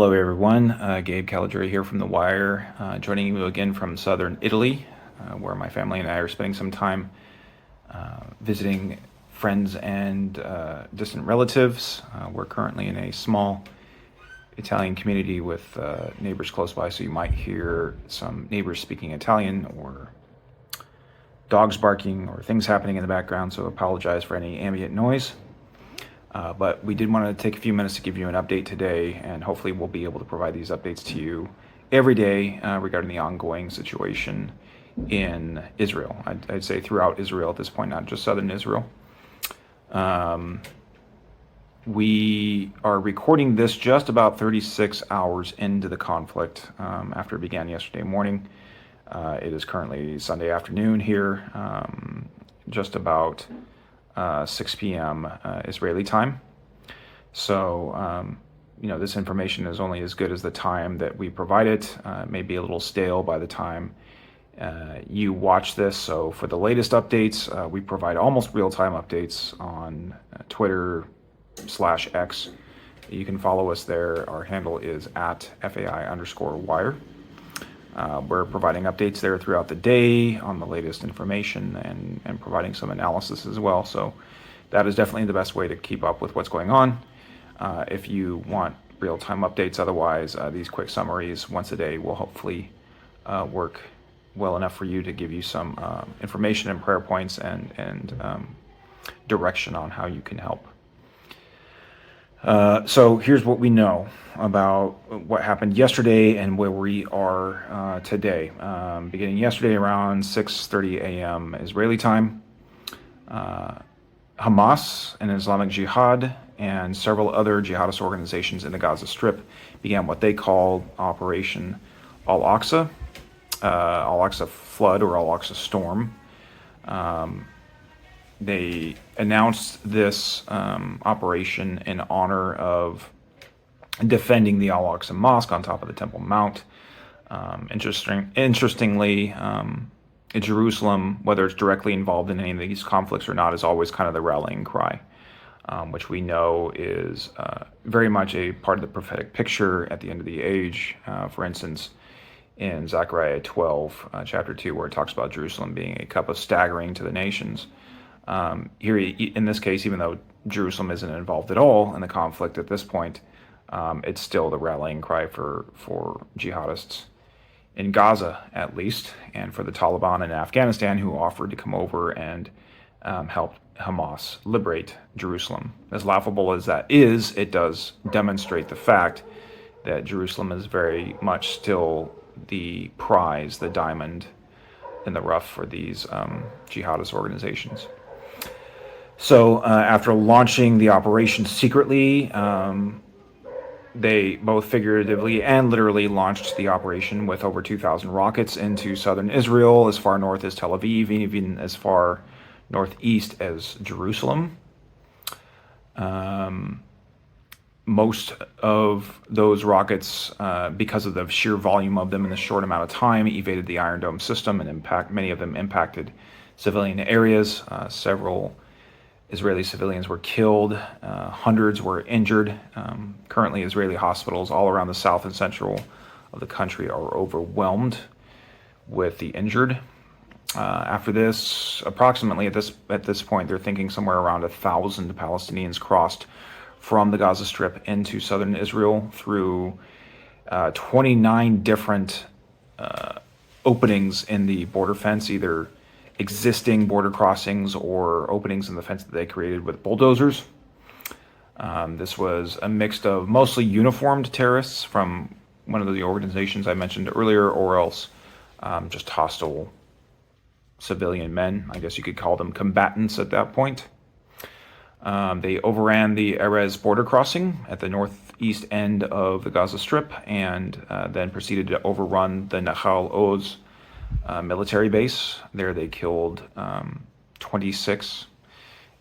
Hello everyone, Gabe here from The Wire, joining you again from southern Italy, where my family and I are spending some time visiting friends and distant relatives. We're currently in a small Italian community with neighbors close by, so you might hear some neighbors speaking Italian or dogs barking or things happening in the background, so apologize for any ambient noise. But we did want to take a few minutes to give you an update today, and hopefully we'll be able to provide these updates to you every day regarding the ongoing situation in Israel. I'd say throughout Israel at this point, not just southern Israel. We are recording this just about 36 hours into the conflict after it began yesterday morning. It is currently Sunday afternoon here, just about 6 p.m. Israeli time. So, this information is only as good as the time that we provide it. It may be a little stale by the time you watch this. So for the latest updates, we provide almost real-time updates on Twitter/X. You can follow us there. Our handle is at FAI_Wire. We're providing updates there throughout the day on the latest information and providing some analysis as well. So that is definitely the best way to keep up with what's going on. If you want real-time updates, otherwise, these quick summaries once a day will hopefully work well enough for you to give you some information and prayer points and direction on how you can help. So here's what we know about what happened yesterday and where we are today. Beginning yesterday around 6:30 a.m. Israeli time, Hamas and Islamic Jihad and several other jihadist organizations in the Gaza Strip began what they called Operation Al-Aqsa, Al-Aqsa Flood or Al-Aqsa Storm. They announced this operation in honor of defending the Al-Aqsa Mosque on top of the Temple Mount. Interestingly, Jerusalem, whether it's directly involved in any of these conflicts or not, is always kind of the rallying cry, which we know is very much a part of the prophetic picture at the end of the age. For instance, in Zechariah 12, chapter 2, where it talks about Jerusalem being a cup of staggering to the nations. Here, in this case, even though Jerusalem isn't involved at all in the conflict at this point, it's still the rallying cry for jihadists in Gaza, at least, and for the Taliban in Afghanistan, who offered to come over and help Hamas liberate Jerusalem. As laughable as that is, it does demonstrate the fact that Jerusalem is very much still the prize, the diamond in the rough for these jihadist organizations. So after launching the operation secretly, they both figuratively and literally launched the operation with over 2,000 rockets into southern Israel, as far north as Tel Aviv, even as far northeast as Jerusalem. Most of those rockets, because of the sheer volume of them in the short amount of time, evaded the Iron Dome system, and many of them impacted civilian areas. Several Israeli civilians were killed, hundreds were injured. Currently, Israeli hospitals all around the south and central of the country are overwhelmed with the injured. After this, approximately at this point, they're thinking somewhere around 1,000 Palestinians crossed from the Gaza Strip into southern Israel through 29 different openings in the border fence, either existing border crossings or openings in the fence that they created with bulldozers. This was a mix of mostly uniformed terrorists from one of the organizations I mentioned earlier, or else just hostile civilian men. I guess you could call them combatants at that point. They overran the Erez border crossing at the northeast end of the Gaza Strip and then proceeded to overrun the Nahal Oz military base. There they killed 26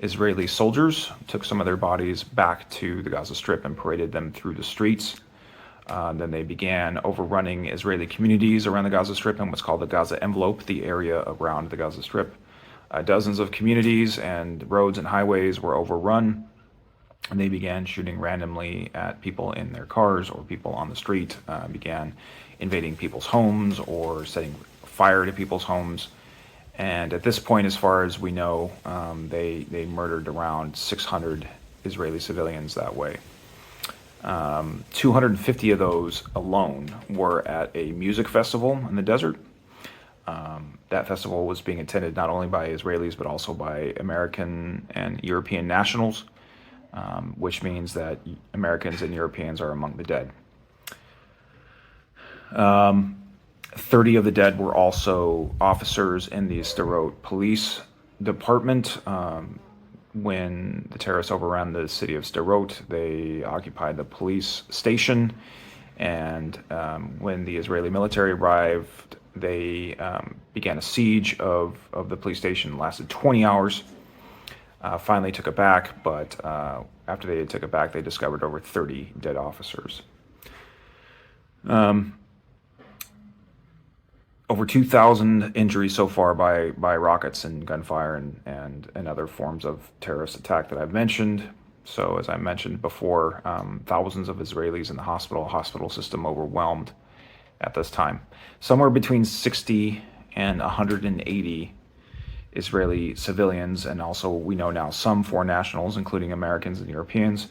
Israeli soldiers, took some of their bodies back to the Gaza Strip and paraded them through the streets. Then they began overrunning Israeli communities around the Gaza Strip in what's called the Gaza Envelope, the area around the Gaza Strip. Dozens of communities and roads and highways were overrun. And they began shooting randomly at people in their cars or people on the street, began invading people's homes or setting fire to people's homes. And at this point, as far as we know, they murdered around 600 Israeli civilians that way. 250 of those alone were at a music festival in the desert. That festival was being attended not only by Israelis but also by American and European nationals, which means that Americans and Europeans are among the dead. 30 of the dead were also officers in the Sderot police department. When the terrorists overran the city of Sderot, they occupied the police station, and when the Israeli military arrived, they began a siege of the police station. It lasted 20 hours. Finally took it back, but after they took it back, they discovered over 30 dead officers. Over 2,000 injuries so far by rockets and gunfire and other forms of terrorist attack that I've mentioned. So as I mentioned before, thousands of Israelis in the hospital system overwhelmed at this time. Somewhere between 60 and 180 Israeli civilians, and also we know now some foreign nationals, including Americans and Europeans,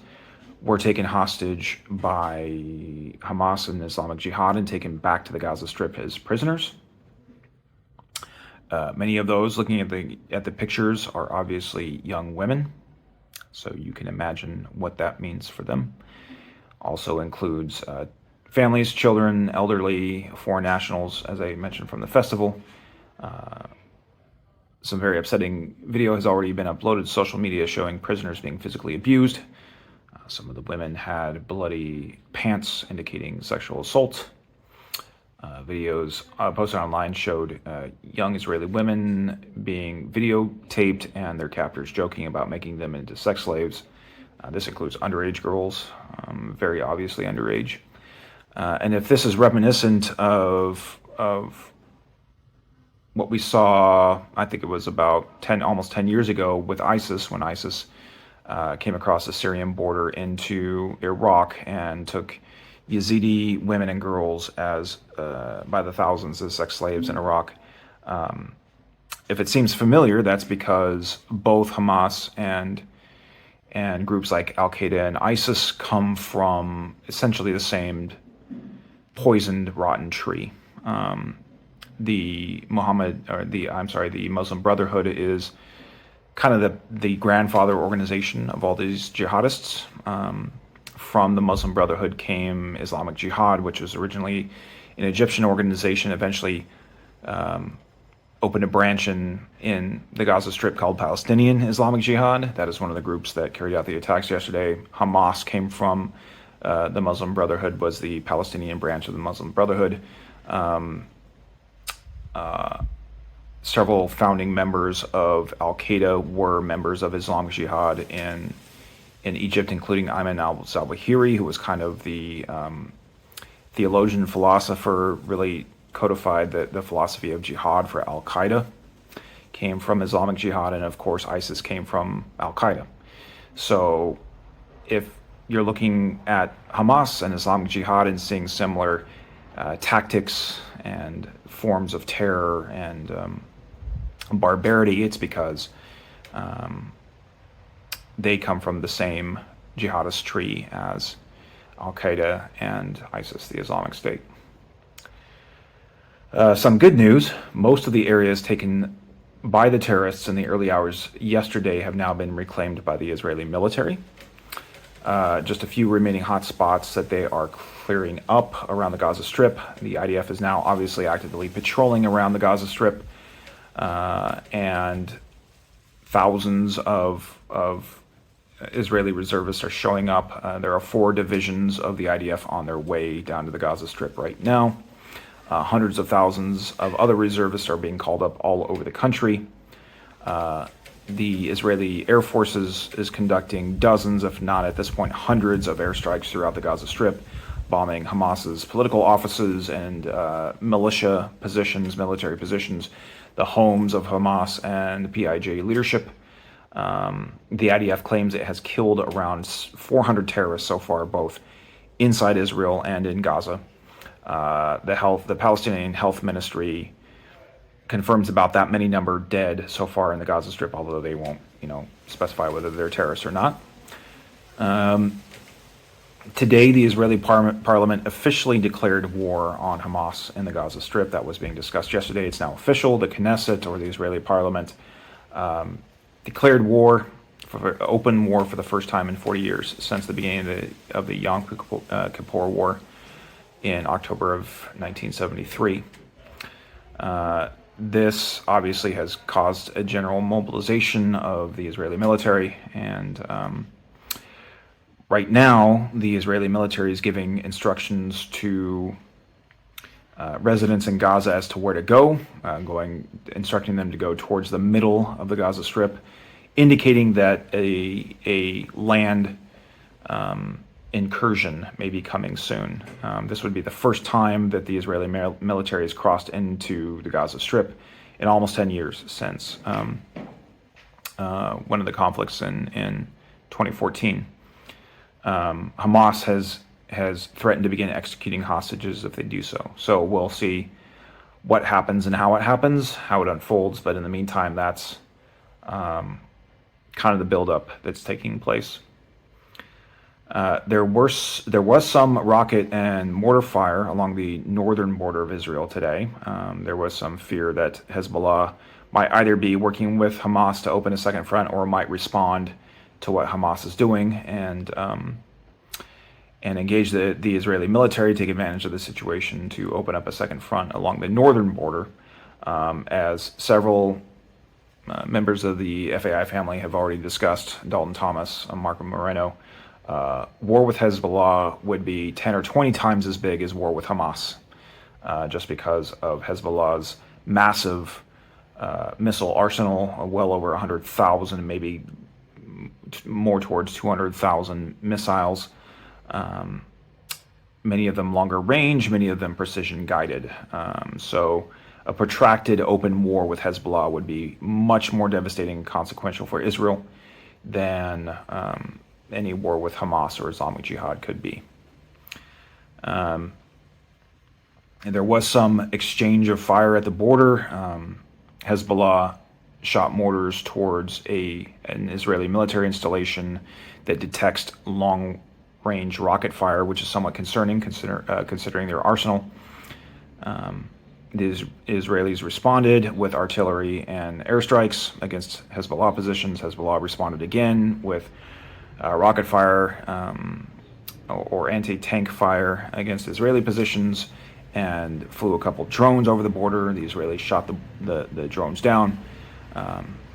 were taken hostage by Hamas and Islamic Jihad and taken back to the Gaza Strip as prisoners. Many of those, looking at the pictures, are obviously young women, so you can imagine what that means for them. Also includes families, children, elderly, foreign nationals, as I mentioned from the festival. Some very upsetting video has already been uploaded to social media showing prisoners being physically abused. Some of the women had bloody pants indicating sexual assault. Videos posted online showed young Israeli women being videotaped and their captors joking about making them into sex slaves. This includes underage girls, very obviously underage. And if this is reminiscent of what we saw, I think it was about almost 10 years ago with ISIS, when ISIS came across the Syrian border into Iraq and took Yazidi women and girls as by the thousands as sex slaves in Iraq. If it seems familiar, that's because both Hamas and groups like Al-Qaeda and ISIS come from essentially the same poisoned, rotten tree. The Muslim Brotherhood is kind of the grandfather organization of all these jihadists. From the Muslim Brotherhood came Islamic Jihad, which was originally an Egyptian organization, eventually opened a branch in the Gaza Strip called Palestinian Islamic Jihad. That is one of the groups that carried out the attacks yesterday. Hamas came from the Muslim Brotherhood, was the Palestinian branch of the Muslim Brotherhood. Several founding members of Al-Qaeda were members of Islamic Jihad in Egypt, including Ayman al-Zawahiri, who was kind of the theologian, philosopher, really codified the philosophy of jihad for Al-Qaeda, came from Islamic Jihad, and of course ISIS came from Al-Qaeda. So if you're looking at Hamas and Islamic Jihad and seeing similar tactics and forms of terror and barbarity, it's because they come from the same jihadist tree as Al-Qaeda and ISIS, the Islamic State. Some good news: most of the areas taken by the terrorists in the early hours yesterday have now been reclaimed by the Israeli military. Just a few remaining hot spots that they are clearing up around the Gaza Strip. The IDF is now obviously actively patrolling around the Gaza Strip, and thousands of Israeli reservists are showing up. There are 4 divisions of the IDF on their way down to the Gaza Strip right now. Hundreds of thousands of other reservists are being called up all over the country. The Israeli Air Force is conducting dozens, if not at this point hundreds, of airstrikes throughout the Gaza Strip, bombing Hamas's political offices and militia positions, military positions, the homes of Hamas and the PIJ leadership. The IDF claims it has killed around 400 terrorists so far, both inside Israel and in Gaza. The Palestinian Health Ministry confirms about that many number dead so far in the Gaza Strip, although they won't, specify whether they're terrorists or not. Today, the Israeli parliament officially declared war on Hamas in the Gaza Strip. That was being discussed yesterday. It's now official. The Knesset, or the Israeli parliament, declared war, open war for the first time in 40 years since the beginning of the Yom Kippur War in October of 1973. This obviously has caused a general mobilization of the Israeli military, and right now the Israeli military is giving instructions to residents in Gaza as to where to go, instructing them to go towards the middle of the Gaza Strip, indicating that a land incursion may be coming soon. This would be the first time that the Israeli military has crossed into the Gaza Strip in almost 10 years since one of the conflicts in 2014. Hamas has threatened to begin executing hostages if they do so. So we'll see what happens and how it happens, how it unfolds. But in the meantime, that's kind of the buildup that's taking place. There was some rocket and mortar fire along the northern border of Israel today. There was some fear that Hezbollah might either be working with Hamas to open a second front or might respond to what Hamas is doing and engage the Israeli military, take advantage of the situation to open up a second front along the northern border, as several members of the FAI family have already discussed, Dalton Thomas, Marco Moreno. War with Hezbollah would be 10 or 20 times as big as war with Hamas, just because of Hezbollah's massive missile arsenal, well over 100,000, maybe more towards 200,000 missiles, many of them longer range, many of them precision guided. So a protracted open war with Hezbollah would be much more devastating and consequential for Israel than any war with Hamas or Islamic Jihad could be. And there was some exchange of fire at the border. Hezbollah shot mortars towards an Israeli military installation that detects long-range rocket fire, which is somewhat concerning considering their arsenal. The Israelis responded with artillery and airstrikes against Hezbollah positions. Hezbollah responded again with rocket fire or anti-tank fire against Israeli positions, and flew a couple drones over the border. The Israelis shot the drones down.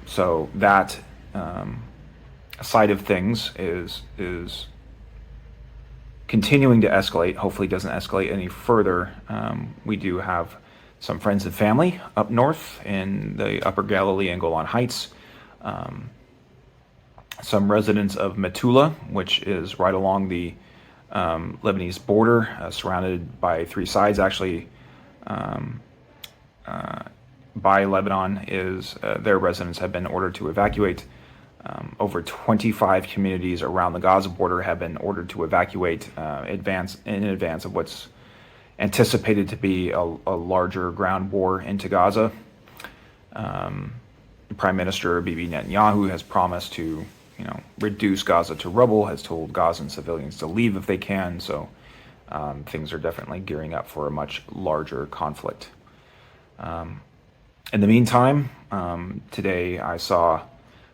So that side of things is continuing to escalate. Hopefully, it doesn't escalate any further. We do have some friends and family up north in the Upper Galilee and Golan Heights. Some residents of Metula, which is right along the Lebanese border, surrounded by three sides, actually, by Lebanon, their residents have been ordered to evacuate. Over 25 communities around the Gaza border have been ordered to evacuate in advance of what's anticipated to be a larger ground war into Gaza. Prime Minister Bibi Netanyahu has promised to reduce Gaza to rubble, has told Gazan civilians to leave if they can. So things are definitely gearing up for a much larger conflict. In the meantime, today I saw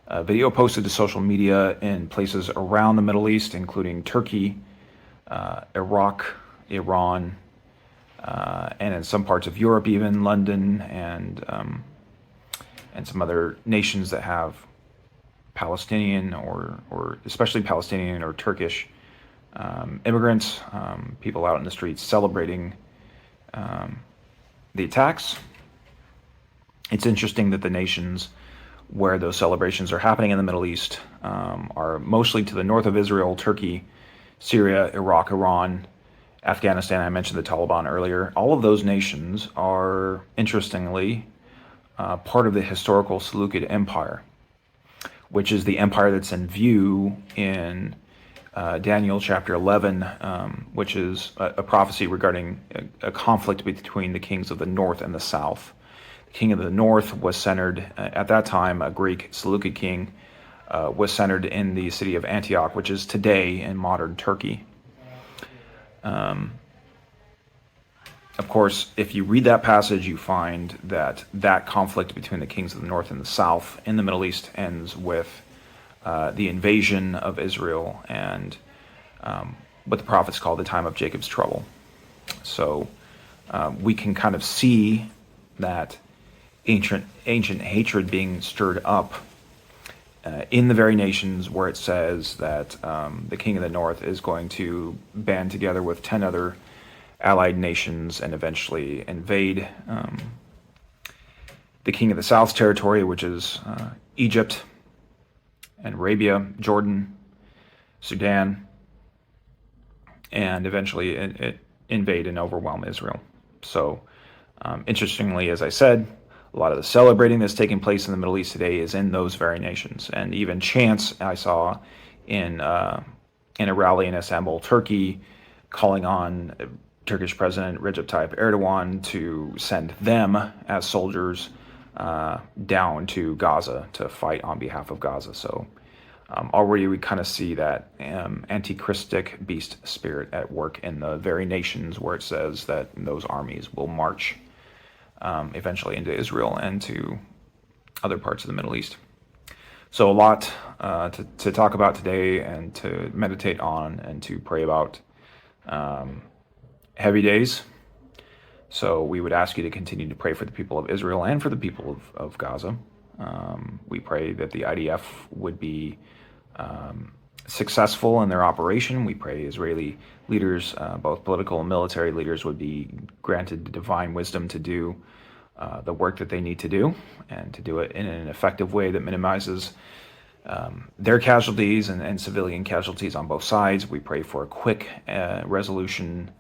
a video posted to social media in places around the Middle East, including Turkey, Iraq, Iran, and in some parts of Europe, even London, and some other nations that have Palestinian or especially Palestinian or Turkish immigrants, people out in the streets celebrating the attacks. It's interesting that the nations where those celebrations are happening in the Middle East are mostly to the north of Israel, Turkey, Syria, Iraq, Iran, Afghanistan. I mentioned the Taliban earlier. All of those nations are, interestingly, part of the historical Seleucid Empire, which is the empire that's in view in Daniel chapter 11, which is a prophecy regarding a conflict between the kings of the north and the south. The king of the north was centered, at that time, a Greek Seleucid king, was centered in the city of Antioch, which is today in modern Turkey. Of course, if you read that passage, you find that that conflict between the kings of the north and the south in the Middle East ends with the invasion of Israel and what the prophets call the time of Jacob's trouble. So we can kind of see that ancient hatred being stirred up in the very nations where it says that the king of the north is going to band together with 10 other allied nations and eventually invade the king of the south's territory, which is Egypt and Arabia, Jordan, Sudan, and eventually invade and overwhelm Israel. So interestingly, as I said, a lot of the celebrating that's taking place in the Middle East today is in those very nations. And even chants I saw in a rally in Istanbul, Turkey, calling on Turkish President Recep Tayyip Erdogan to send them as soldiers down to Gaza to fight on behalf of Gaza. So already we kind of see that anti-Christic beast spirit at work in the very nations where it says that those armies will march eventually into Israel and to other parts of the Middle East. So a lot to talk about today and to meditate on and to pray about. Heavy days. So we would ask you to continue to pray for the people of Israel and for the people of Gaza. We pray that the IDF would be successful in their operation. We pray Israeli leaders, both political and military leaders, would be granted divine wisdom to do the work that they need to do and to do it in an effective way that minimizes their casualties and civilian casualties on both sides. We pray for a quick resolution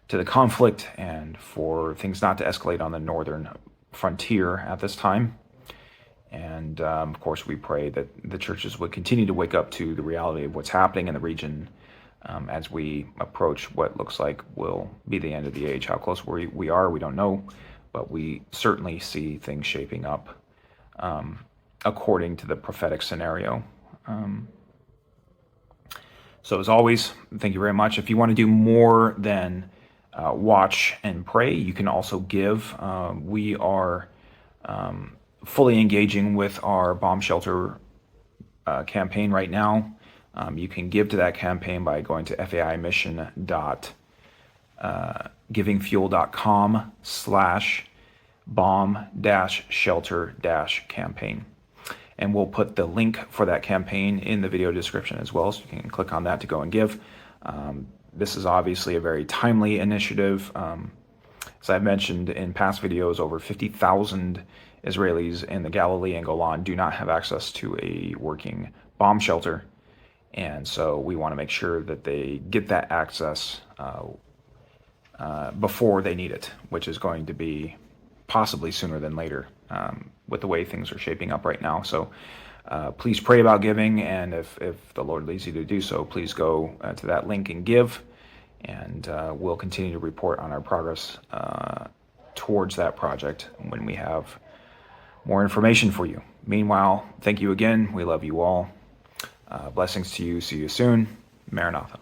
to the conflict and for things not to escalate on the northern frontier at this time. And of course, we pray that the churches would continue to wake up to the reality of what's happening in the region as we approach what looks like will be the end of the age. How close we are, we don't know, but we certainly see things shaping up according to the prophetic scenario. So as always, thank you very much. If you want to do more than watch and pray, you can also give. We are fully engaging with our bomb shelter campaign right now. You can give to that campaign by going to faimission.givingfuel.com/bomb-shelter-campaign. And we'll put the link for that campaign in the video description as well, so you can click on that to go and give. This is obviously a very timely initiative. As I've mentioned in past videos, over 50,000 Israelis in the Galilee and Golan do not have access to a working bomb shelter. And so we want to make sure that they get that access before they need it, which is going to be possibly sooner than later with the way things are shaping up right now. So please pray about giving, and if the Lord leads you to do so, please go to that link and give, and we'll continue to report on our progress towards that project when we have more information for you. Meanwhile, thank you again. We love you all. Blessings to you. See you soon. Maranatha.